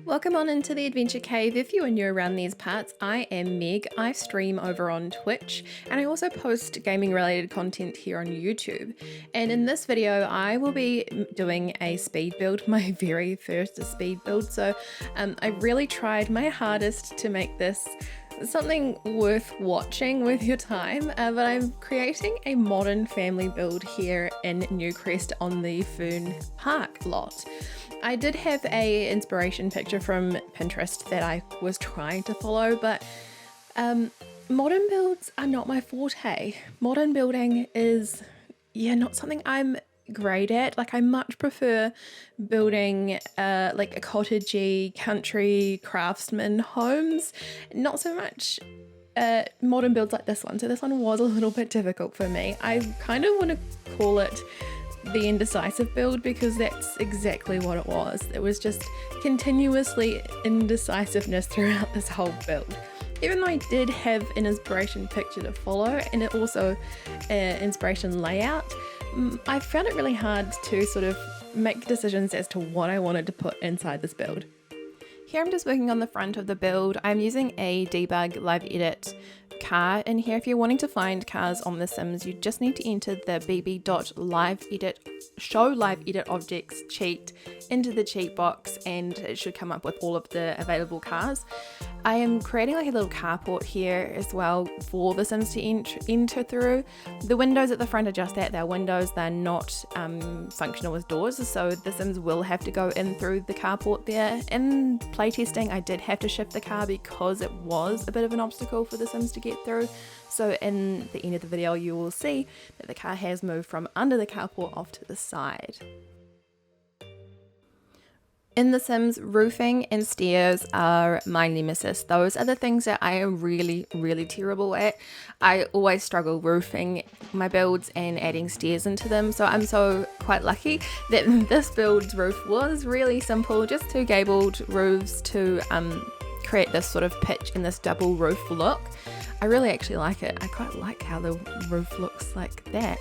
Welcome on into the Adventure Cave. If you are new around these parts, I am Meg. I stream over on Twitch and I also post gaming related content here on YouTube. And in this video, I will be doing a speed build, my very first speed build. So I really tried my hardest to make this something worth watching with your time, but I'm creating a modern family build here in Newcrest on the Fern Park lot. I did have a inspiration picture from Pinterest that I was trying to follow, but modern builds are not my forte. Modern building is, not something I'm great at. Like, I much prefer building like a cottagey country craftsman homes, not so much modern builds like this one. So this one was a little bit difficult for me. I kind of want to call it the indecisive build because that's exactly what it was. It was just continuously indecisiveness throughout this whole build. Even though I did have an inspiration picture to follow and it also inspiration layout, I found it really hard to sort of make decisions as to what I wanted to put inside this build. Here I'm just working on the front of the build. I'm using a debug live edit car in here. If you're wanting to find cars on The Sims, you just need to enter the bb.liveedit show live edit objects cheat into the cheat box and it should come up with all of the available cars. I am creating like a little carport here as well for The Sims to enter through. The windows at the front are just that, they're windows, they're not functional as doors, so The Sims will have to go in through the carport there. In playtesting I did have to shift the car because it was a bit of an obstacle for The Sims to get through. So in the end of the video you will see that the car has moved from under the carport off to the side. In The Sims, roofing and stairs are my nemesis. Those are the things that I am really, really terrible at. I always struggle roofing my builds and adding stairs into them, so I'm so quite lucky that this build's roof was really simple, just two gabled roofs to create this sort of pitch and this double roof look. I really actually like it. I quite like how the roof looks like that.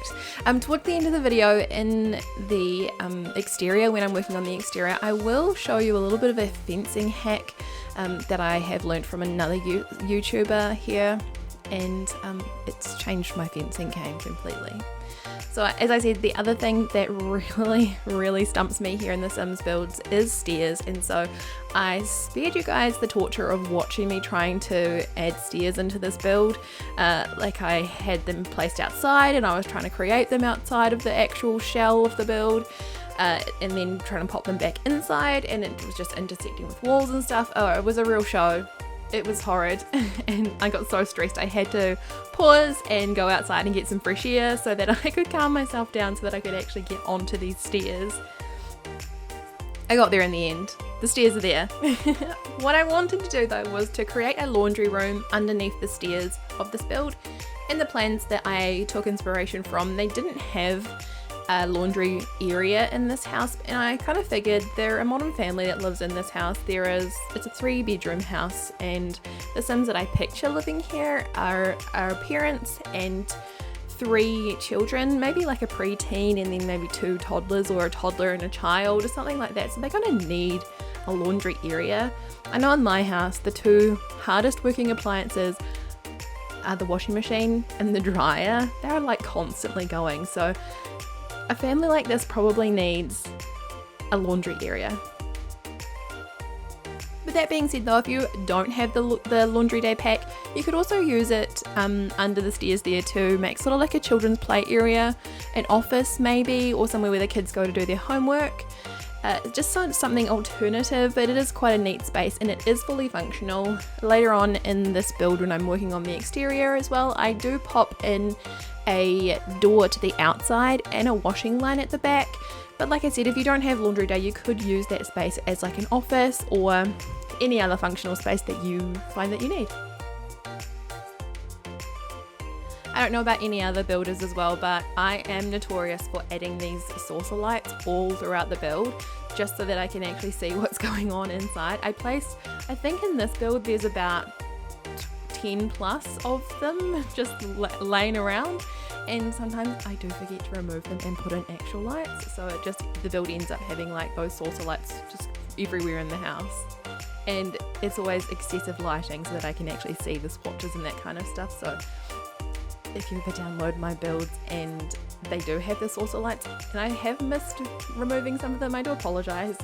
Towards the end of the video in the exterior, when I'm working on the exterior, I will show you a little bit of a fencing hack that I have learned from another YouTuber here, and it's changed my fencing game completely. So as I said, the other thing that really stumps me here in The Sims builds is stairs, and so I spared you guys the torture of watching me trying to add stairs into this build. Like, I had them placed outside and I was trying to create them outside of the actual shell of the build, and then trying to pop them back inside, and it was just intersecting with walls and stuff. Oh, it was a real show. It was horrid and I got so stressed I had to pause and go outside and get some fresh air so that I could calm myself down so that I could actually get onto these stairs. I got there in the end. The stairs are there. What I wanted to do though was to create a laundry room underneath the stairs of this build. In the plans that I took inspiration from, they didn't have a laundry area in this house, and I kind of figured they're a modern family that lives in this house. It's a 3-bedroom house, and the Sims that I picture living here are our parents and 3 children, maybe like a preteen and then maybe 2 toddlers or a toddler and a child or something like that. So they're going to need a laundry area. I know in my house the 2 hardest working appliances are the washing machine and the dryer. They're like constantly going, so a family like this probably needs a laundry area. With that being said though, if you don't have the laundry day pack, you could also use it under the stairs there to make sort of like a children's play area, an office maybe, or somewhere where the kids go to do their homework. Just something alternative, but it is quite a neat space and it is fully functional. Later on in this build, when I'm working on the exterior as well, I do pop in a door to the outside and a washing line at the back. But like I said, if you don't have laundry day, you could use that space as like an office or any other functional space that you find that you need. I don't know about any other builders as well, but I am notorious for adding these saucer lights all throughout the build just so that I can actually see what's going on inside. I think in this build there's about 10 plus of them just laying around, and sometimes I do forget to remove them and put in actual lights, so the build ends up having like those saucer lights just everywhere in the house. and it's always excessive lighting so that I can actually see the swatches and that kind of stuff. So if you ever download my builds and they do have the saucer lights and I have missed removing some of them, I do apologise.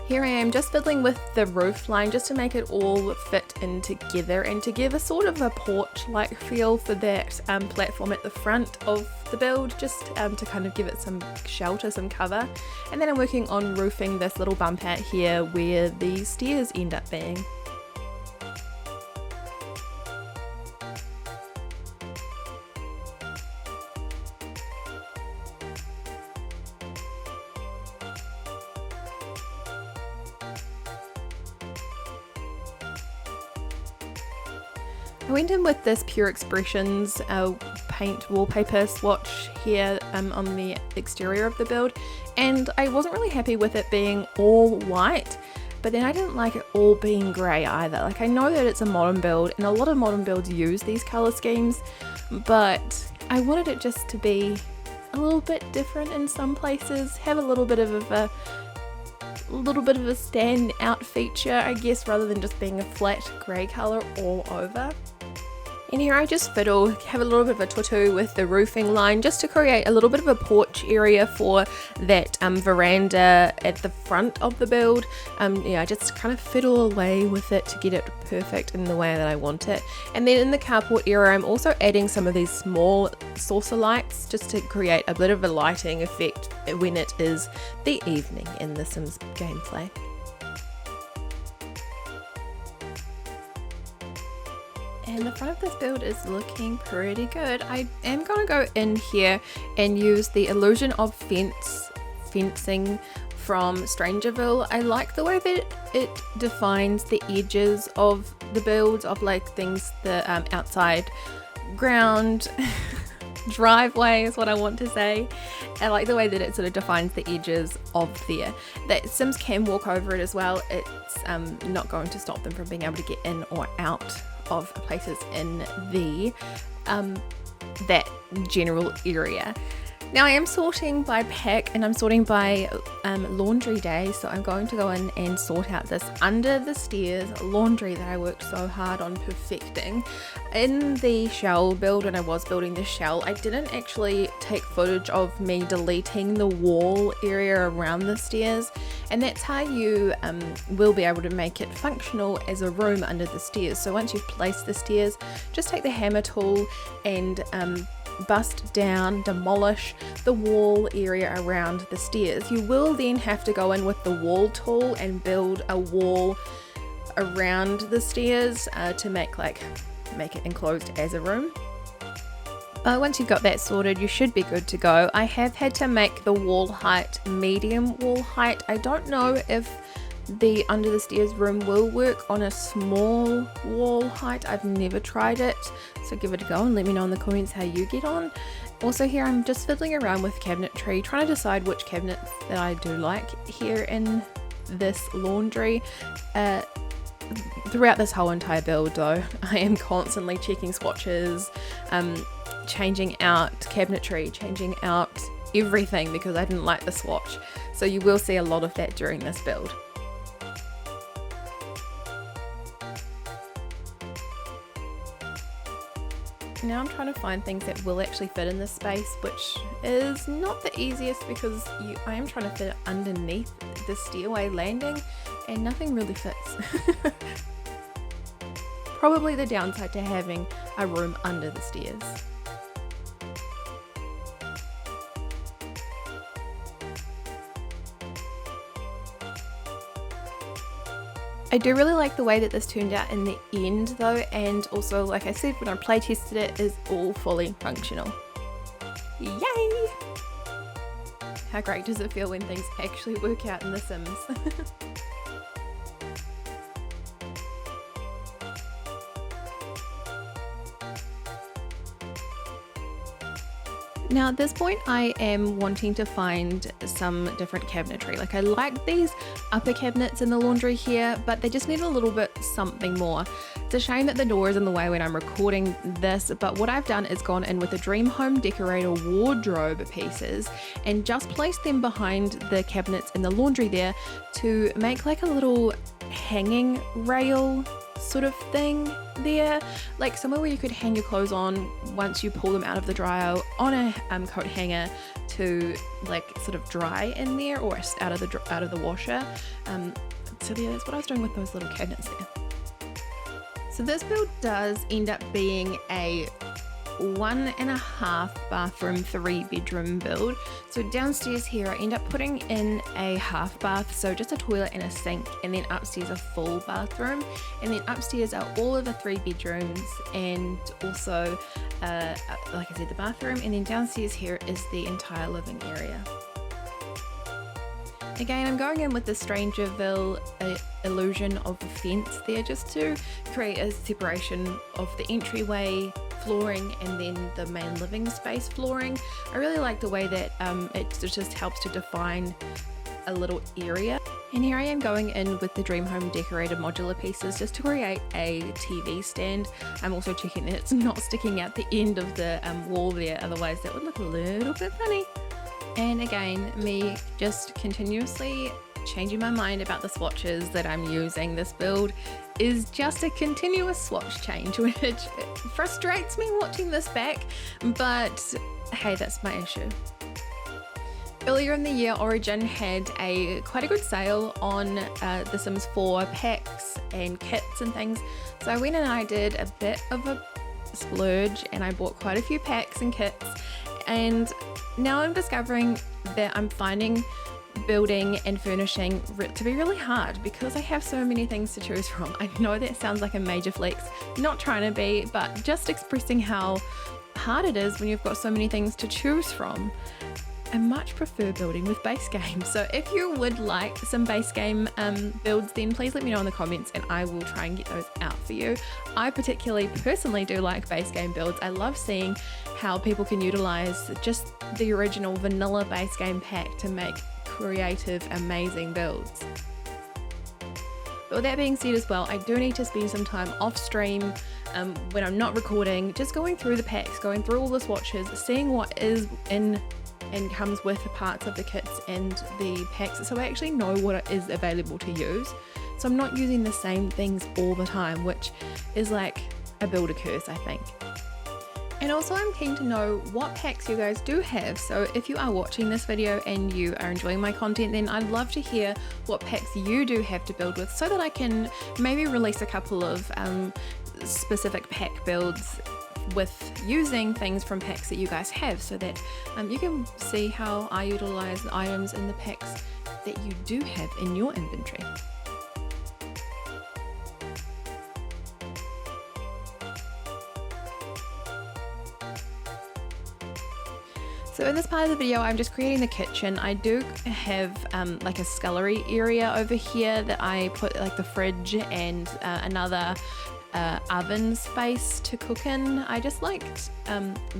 Here I am just fiddling with the roof line just to make it all fit in together and to give a sort of a porch-like feel for that platform at the front of the build, just to kind of give it some shelter, some cover. And then I'm working on roofing this little bump out here where the stairs end up being. I went in with this Pure Expressions paint wallpaper swatch here on the exterior of the build, and I wasn't really happy with it being all white, but then I didn't like it all being grey either. Like, I know that it's a modern build and a lot of modern builds use these colour schemes, but I wanted it just to be a little bit different in some places, have a little bit of a stand out feature, I guess, rather than just being a flat grey colour all over. And here I just fiddle, have a little bit of a tutu with the roofing line just to create a little bit of a porch area for that veranda at the front of the build. Yeah, I just kind of fiddle away with it to get it perfect in the way that I want it. And then in the carport area, I'm also adding some of these small saucer lights just to create a bit of a lighting effect when it is the evening in the Sims gameplay. And the front of this build is looking pretty good. I am going to go in here and use the illusion of fencing from Strangerville. I like the way that it defines the edges of the builds, of like things, the outside ground driveway is what I want to say. I like the way that it sort of defines the edges of there. That Sims can walk over it as well. It's not going to stop them from being able to get in or out of places in the that general area. Now I am sorting by pack and I'm sorting by laundry day, so I'm going to go in and sort out this under the stairs laundry that I worked so hard on perfecting. In the shell build, when I was building the shell, I didn't actually take footage of me deleting the wall area around the stairs, and that's how you will be able to make it functional as a room under the stairs. So once you've placed the stairs, just take the hammer tool and bust down, demolish the wall area around the stairs. You will then have to go in with the wall tool and build a wall around the stairs to make it enclosed as a room. But once you've got that sorted, you should be good to go. I have had to make the wall height medium wall height. I don't know if the under the stairs room will work on a small wall height. I've never tried it, so give it a go and let me know in the comments how you get on. Also here I'm just fiddling around with cabinetry, trying to decide which cabinets that I do like here in this laundry. Throughout this whole entire build though, I am constantly checking swatches, changing out cabinetry, changing out everything because I didn't like the swatch. So you will see a lot of that during this build. Now I'm trying to find things that will actually fit in this space, which is not the easiest because I am trying to fit it underneath the stairway landing and nothing really fits. Probably the downside to having a room under the stairs. I do really like the way that this turned out in the end though, and also like I said when I play tested it, is all fully functional. Yay! How great does it feel when things actually work out in The Sims? Now at this point I am wanting to find some different cabinetry. Like I like these upper cabinets in the laundry here, but they just need a little bit something more. It's a shame that the door is in the way when I'm recording this, but what I've done is gone in with the Dream Home Decorator wardrobe pieces and just placed them behind the cabinets in the laundry there to make like a little hanging rail sort of thing there, like somewhere where you could hang your clothes on once you pull them out of the dryer on a coat hanger to like sort of dry in there, or out of the washer. So yeah, that's what I was doing with those little cabinets there. So this build does end up being a 1.5 bathroom, 3 bedroom build. So downstairs here I end up putting in a half bath, so just a toilet and a sink, and then upstairs a full bathroom, and then upstairs are all of the 3 bedrooms and also like I said, the bathroom, and then downstairs here is the entire living area. Again, I'm going in with the Strangerville illusion of a fence there, just to create a separation of the entryway flooring and then the main living space flooring. I really like the way that it just helps to define a little area. And here I am going in with the Dream Home Decorated modular pieces just to create a TV stand. I'm also checking that it's not sticking out the end of the wall there, otherwise that would look a little bit funny. And again, me just continuously changing my mind about the swatches that I'm using. This build is just a continuous swatch change, which frustrates me watching this back, but hey, that's my issue. Earlier in the year, Origin had quite a good sale on The Sims 4 packs and kits and things, so I went and I did a bit of a splurge and I bought quite a few packs and kits, and now I'm discovering that I'm finding building and furnishing to be really hard because I have so many things to choose from. I know that sounds like a major flex, not trying to be, but just expressing how hard it is when you've got so many things to choose from. I much prefer building with base game, so if you would like some base game builds, then please let me know in the comments and I will try and get those out for you. I personally do like base game builds. I love seeing how people can utilize just the original vanilla base game pack to make creative, amazing builds. But with that being said as well, I do need to spend some time off stream when I'm not recording, just going through the packs, going through all the swatches, seeing what is in and comes with the parts of the kits and the packs, so I actually know what is available to use. So I'm not using the same things all the time, which is like a builder curse, I think. And also I'm keen to know what packs you guys do have, so if you are watching this video and you are enjoying my content, then I'd love to hear what packs you do have to build with, so that I can maybe release a couple of specific pack builds with using things from packs that you guys have, so that you can see how I utilize the items in the packs that you do have in your inventory. So in this part of the video, I'm just creating the kitchen. I do have like a scullery area over here that I put like the fridge and another oven space to cook in. I just liked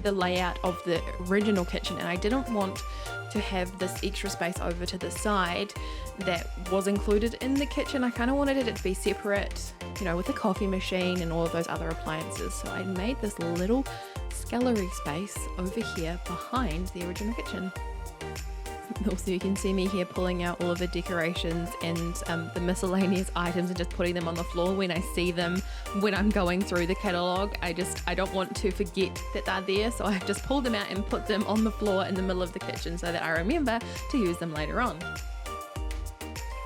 the layout of the original kitchen, and I didn't want to have this extra space over to the side that was included in the kitchen. I kind of wanted it to be separate, you know, with the coffee machine and all of those other appliances. So I made this little scullery space over here behind the original kitchen. Also, you can see me here pulling out all of the decorations and the miscellaneous items and just putting them on the floor when I see them when I'm going through the catalogue. I don't want to forget that they're there, so I've just pulled them out and put them on the floor in the middle of the kitchen so that I remember to use them later on.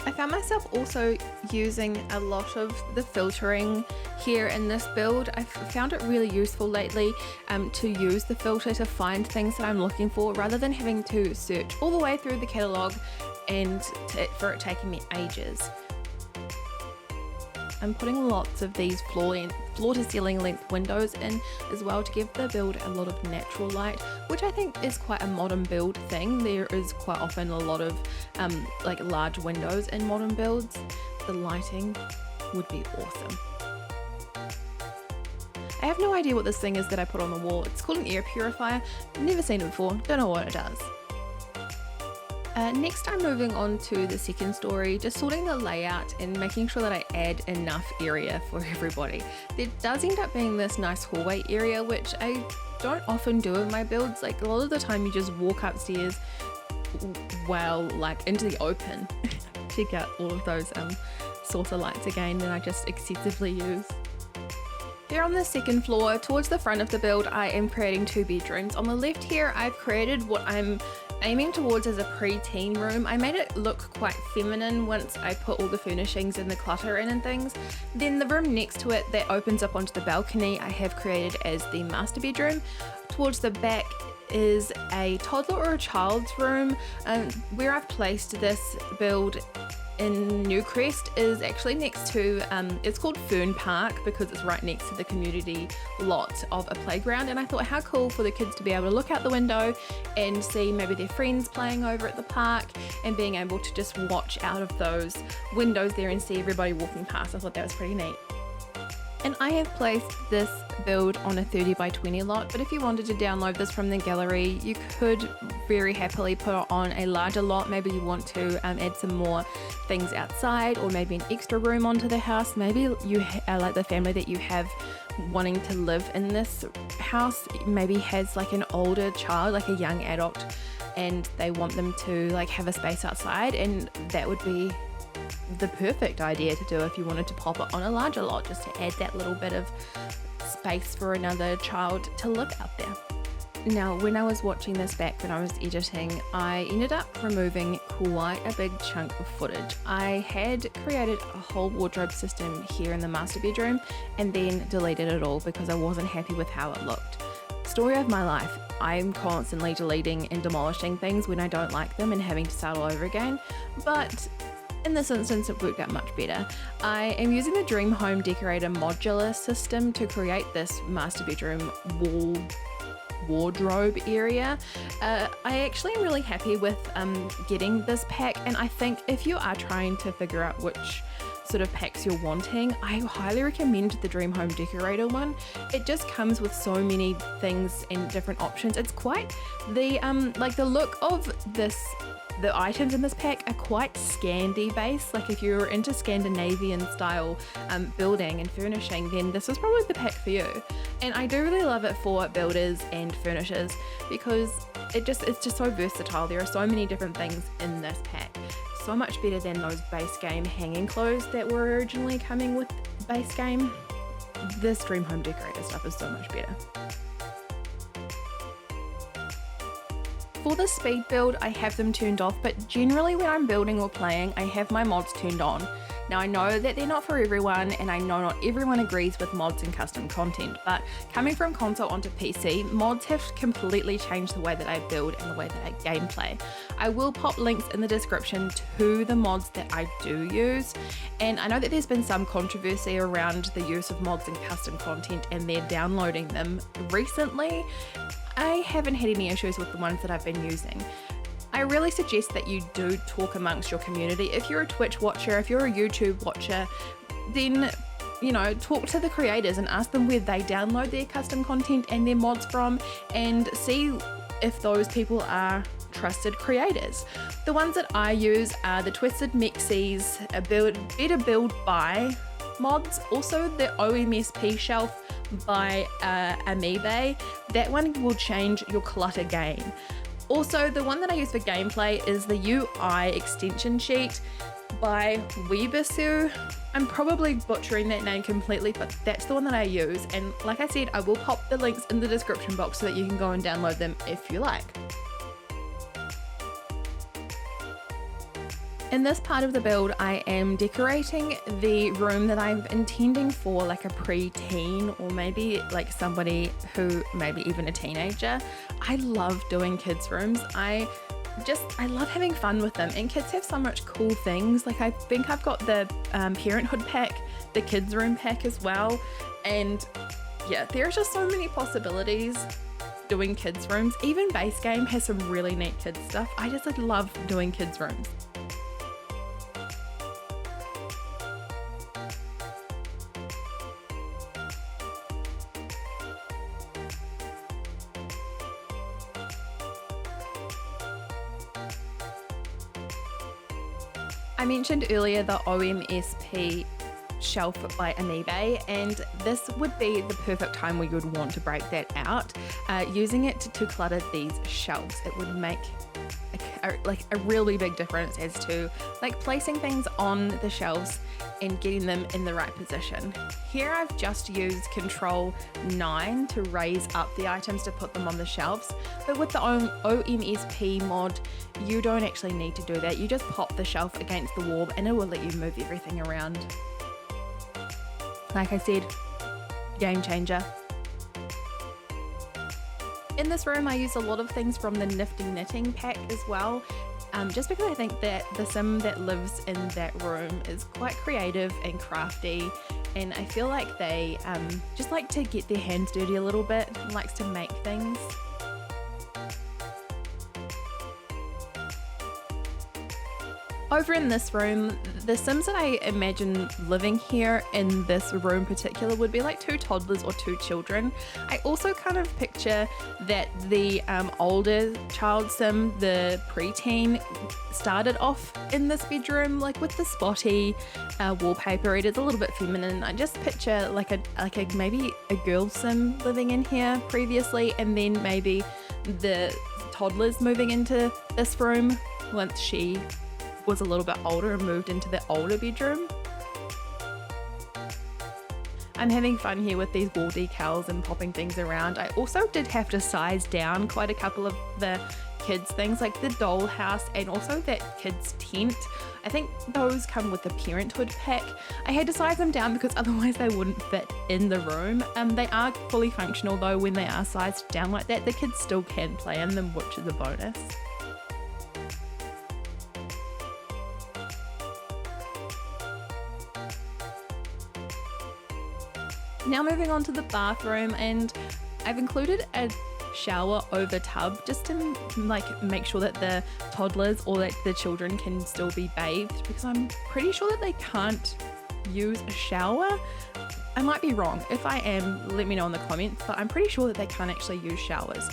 I found myself also using a lot of the filtering here in this build. I've found it really useful lately to use the filter to find things that I'm looking for, rather than having to search all the way through the catalogue and for it taking me ages. I'm putting lots of these floor to ceiling length windows in as well to give the build a lot of natural light, which I think is quite a modern build thing. There is quite often a lot of like large windows in modern builds. The lighting would be awesome. I have no idea what this thing is that I put on the wall. It's called an air purifier. Never seen it before, don't know what it does. Next, I'm moving on to the second story, just sorting the layout and making sure that I add enough area for everybody. There does end up being this nice hallway area, which I don't often do in my builds. Like a lot of the time you just walk upstairs, like into the open. Check out all of those saucer lights again that I just excessively use. Here on the second floor, towards the front of the build, I am creating 2 bedrooms. On the left here, I've created what I'm aiming towards as a pre-teen room. I made it look quite feminine once I put all the furnishings and the clutter in and things. Then the room next to it that opens up onto the balcony, I have created as the master bedroom. Towards the back is a toddler or a child's room. Where I've placed this build in Newcrest is actually next to, it's called Fern Park because it's right next to the community lot of a playground, and I thought how cool for the kids to be able to look out the window and see maybe their friends playing over at the park and being able to just watch out of those windows there and see everybody walking past. I thought that was pretty neat. And I have placed this build on a 30 by 20 lot, but if you wanted to download this from the gallery, you could very happily put it on a larger lot. Maybe you want to add some more things outside, or maybe an extra room onto the house. Maybe you like the family that you have wanting to live in this house maybe has like an older child, like a young adult, and they want them to like have a space outside, and that would be the perfect idea to do if you wanted to pop it on a larger lot, just to add that little bit of space for another child to live out there. Now, when I was watching this back when I was editing, I ended up removing quite a big chunk of footage. I had created a whole wardrobe system here in the master bedroom and then deleted it all because I wasn't happy with how it looked. Story of my life. I'm constantly deleting and demolishing things when I don't like them and having to start all over again, but in this instance, it worked out much better. I am using the Dream Home Decorator modular system to create this master bedroom wardrobe area. I actually am really happy with getting this pack, and I think if you are trying to figure out which sort of packs you're wanting, I highly recommend the Dream Home Decorator one. It just comes with so many things and different options. It's quite the look of the items in this pack are quite Scandi based. Like if you're into Scandinavian style building and furnishing, then this is probably the pack for you. And I do really love it for builders and furnishers because it's just so versatile. There are so many different things in this pack. So much better than those base game hanging clothes that were originally coming with base game. This Dream Home Decorator stuff is so much better. For the speed build, I have them turned off, but generally when I'm building or playing, I have my mods turned on. Now I know that they're not for everyone, and I know not everyone agrees with mods and custom content, but coming from console onto PC, mods have completely changed the way that I build and the way that I gameplay. I will pop links in the description to the mods that I do use, and I know that there's been some controversy around the use of mods and custom content and they're downloading them recently. I haven't had any issues with the ones that I've been using. I really suggest that you do talk amongst your community. If you're a Twitch watcher, if you're a YouTube watcher, then talk to the creators and ask them where they download their custom content and their mods from, and see if those people are trusted creators. The ones that I use are the Twisted Mexies, Better Build By mods, also the OMSP shelf by Amiibo. That one will change your clutter game. Also, the one that I use for gameplay is the UI extension sheet by Webisu. I'm probably butchering that name completely, but that's the one that I use. And like I said, I will pop the links in the description box so that you can go and download them if you like. In this part of the build, I am decorating the room that I'm intending for like a pre-teen, or maybe like somebody who maybe even a teenager. I love doing kids' rooms. I love having fun with them, and kids have so much cool things. Like I think I've got the parenthood pack, the kids' room pack as well, and yeah, there's just so many possibilities doing kids' rooms. Even base game has some really neat kids stuff. I love doing kids' rooms. I mentioned earlier the OMSP shelf by eBay, and this would be the perfect time where you would want to break that out. Using it to clutter these shelves, it would make a really big difference as to like placing things on the shelves and getting them in the right position. Here I've just used Control 9 to raise up the items to put them on the shelves, but with the OMSP mod you don't actually need to do that. You just pop the shelf against the wall and it will let you move everything around. Like I said, game changer. In this room I use a lot of things from the Nifty Knitting pack as well, just because I think that the sim that lives in that room is quite creative and crafty, and I feel like they just like to get their hands dirty a little bit and likes to make things. Over in this room, the Sims that I imagine living here in this room in particular would be like 2 toddlers or 2 children. I also kind of picture that the older child Sim, the preteen, started off in this bedroom like with the spotty wallpaper. It is a little bit feminine. I just picture like a maybe a girl Sim living in here previously, and then maybe the toddlers moving into this room once she was a little bit older and moved into the older bedroom. I'm having fun here with these wall decals and popping things around. I also did have to size down quite a couple of the kids things, like the dollhouse and also that kids tent. I think those come with the Parenthood pack. I had to size them down because otherwise they wouldn't fit in the room. They are fully functional though when they are sized down like that. The kids still can play in them, which is a bonus. Now moving on to the bathroom, and I've included a shower over tub just to like make sure that the toddlers or that the children can still be bathed, because I'm pretty sure that they can't use a shower. I might be wrong. If I am, let me know in the comments, but I'm pretty sure that they can't actually use showers.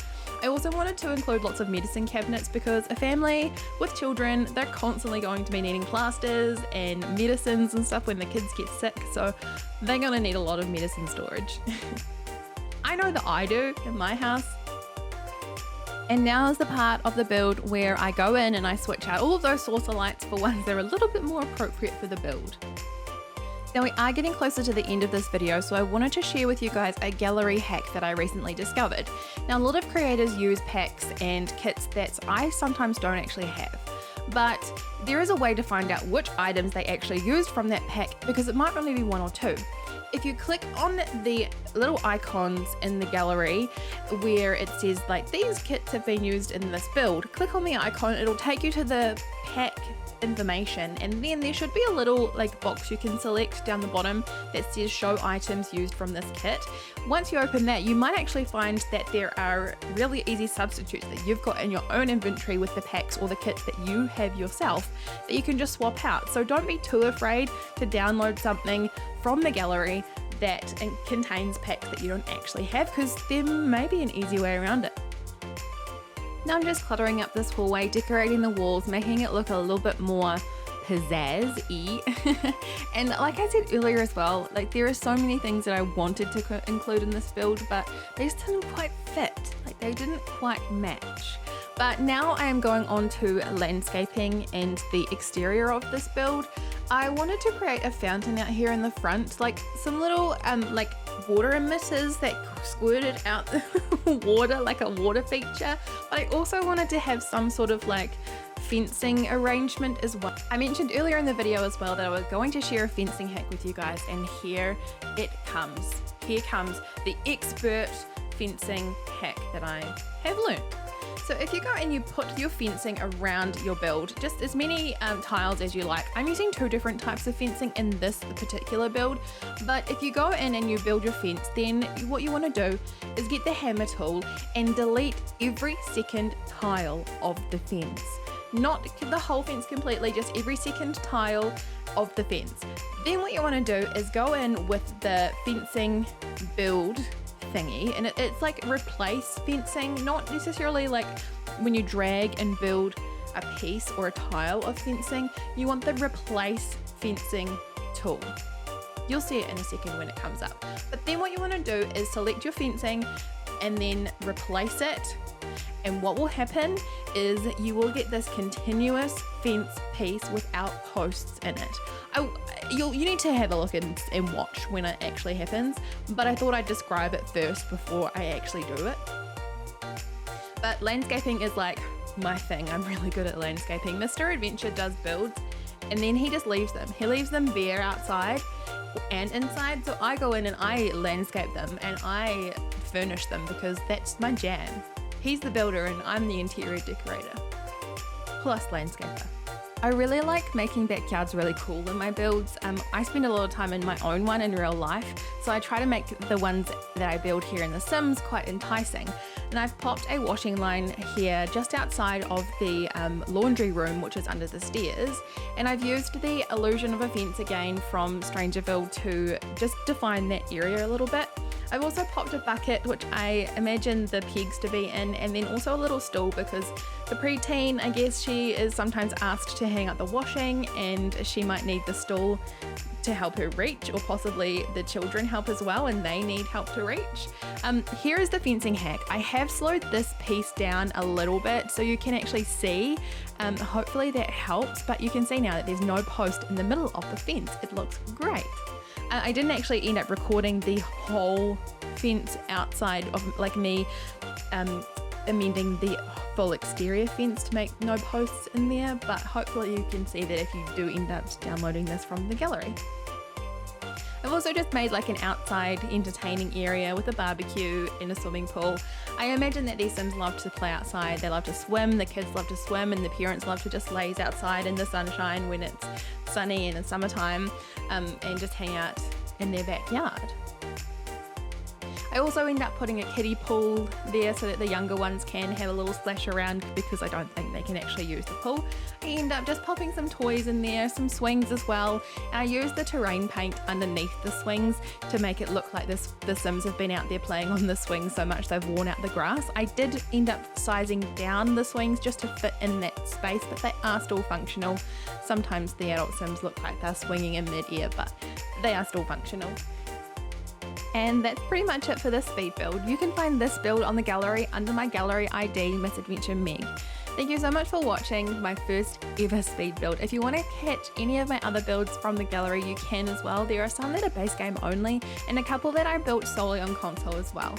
I also wanted to include lots of medicine cabinets because a family with children, they're constantly going to be needing plasters and medicines and stuff when the kids get sick, so they're gonna need a lot of medicine storage. I know that I do in my house. And now is the part of the build where I go in and I switch out all of those saucer lights for ones that are a little bit more appropriate for the build. Now we are getting closer to the end of this video, so I wanted to share with you guys a gallery hack that I recently discovered. Now a lot of creators use packs and kits that I sometimes don't actually have, but there is a way to find out which items they actually used from that pack, because it might only be 1 or 2. If you click on the little icons in the gallery where it says like these kits have been used in this build, click on the icon, it'll take you to the pack information, and then there should be a little like box you can select down the bottom that says show items used from this kit. Once you open that, you might actually find that there are really easy substitutes that you've got in your own inventory with the packs or the kits that you have yourself that you can just swap out. So don't be too afraid to download something from the gallery that contains packs that you don't actually have, because there may be an easy way around it. Now I'm just cluttering up this hallway, decorating the walls, making it look a little bit more pizzazz-y. And like I said earlier as well, like there are so many things that I wanted to include in this build, but they just didn't quite fit. Like they didn't quite match. But now I am going on to landscaping and the exterior of this build. I wanted to create a fountain out here in the front, like some little like water emitters that squirted out water, like a water feature. But I also wanted to have some sort of like fencing arrangement as well. I mentioned earlier in the video as well that I was going to share a fencing hack with you guys, and here it comes. Here comes the expert fencing hack that I have learned. So if you go and you put your fencing around your build, just as many tiles as you like. I'm using 2 different types of fencing in this particular build, but if you go in and you build your fence, then what you want to do is get the hammer tool and delete every second tile of the fence. Not the whole fence completely, just every second tile of the fence. Then what you want to do is go in with the fencing build thingy, and it's like replace fencing, not necessarily like when you drag and build a piece or a tile of fencing, you want the replace fencing tool. You'll see it in a second when it comes up. But then what you want to do is select your fencing and then replace it. And what will happen is you will get this continuous fence piece without posts in it. You need to have a look and watch when it actually happens, but I thought I'd describe it first before I actually do it. But landscaping is like my thing. I'm really good at landscaping. Mr. Adventure does builds and then he just leaves them. He leaves them bare outside and inside, so I go in and I landscape them and I furnish them because that's my jam. He's the builder and I'm the interior decorator, plus landscaper. I really like making backyards really cool in my builds. I spend a lot of time in my own one in real life, so I try to make the ones that I build here in The Sims quite enticing. And I've popped a washing line here just outside of the laundry room, which is under the stairs. And I've used the illusion of a fence again from Strangerville to just define that area a little bit. I've also popped a bucket, which I imagine the pigs to be in, and then also a little stool because the preteen, I guess she is sometimes asked to hang up the washing and she might need the stool to help her reach, or possibly the children help as well and they need help to reach. Here is the fencing hack. I have slowed this piece down a little bit so you can actually see. Hopefully that helps, but you can see now that there's no post in the middle of the fence. It looks great. I didn't actually end up recording the whole fence outside of like me amending the full exterior fence to make no posts in there, but hopefully you can see that if you do end up downloading this from the gallery. I've also just made like an outside entertaining area with a barbecue and a swimming pool. I imagine that these Sims love to play outside. They love to swim, the kids love to swim, and the parents love to just laze outside in the sunshine when it's sunny and in summertime and just hang out in their backyard. I also end up putting a kiddie pool there so that the younger ones can have a little splash around because I don't think they can actually use the pool. I end up just popping some toys in there, some swings as well, and I use the terrain paint underneath the swings to make it look like the Sims have been out there playing on the swings so much they've worn out the grass. I did end up sizing down the swings just to fit in that space, but they are still functional. Sometimes the adult Sims look like they're swinging in mid-air, but they are still functional. And that's pretty much it for this speed build. You can find this build on the gallery under my gallery ID, MisadventureMeg. Thank you so much for watching my first ever speed build. If you want to catch any of my other builds from the gallery, you can as well. There are some that are base game only and a couple that I built solely on console as well.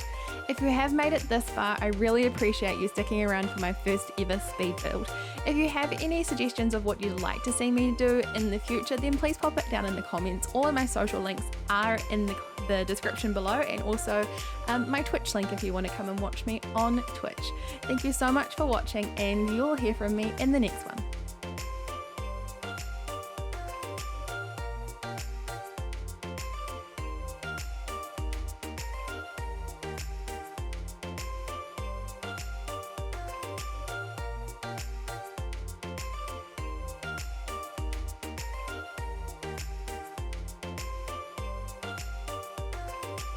If you have made it this far, I really appreciate you sticking around for my first ever speed build. If you have any suggestions of what you'd like to see me do in the future, then please pop it down in the comments. All of my social links are in the description below, and also my Twitch link if you want to come and watch me on Twitch. Thank you so much for watching, and you'll hear from me in the next one.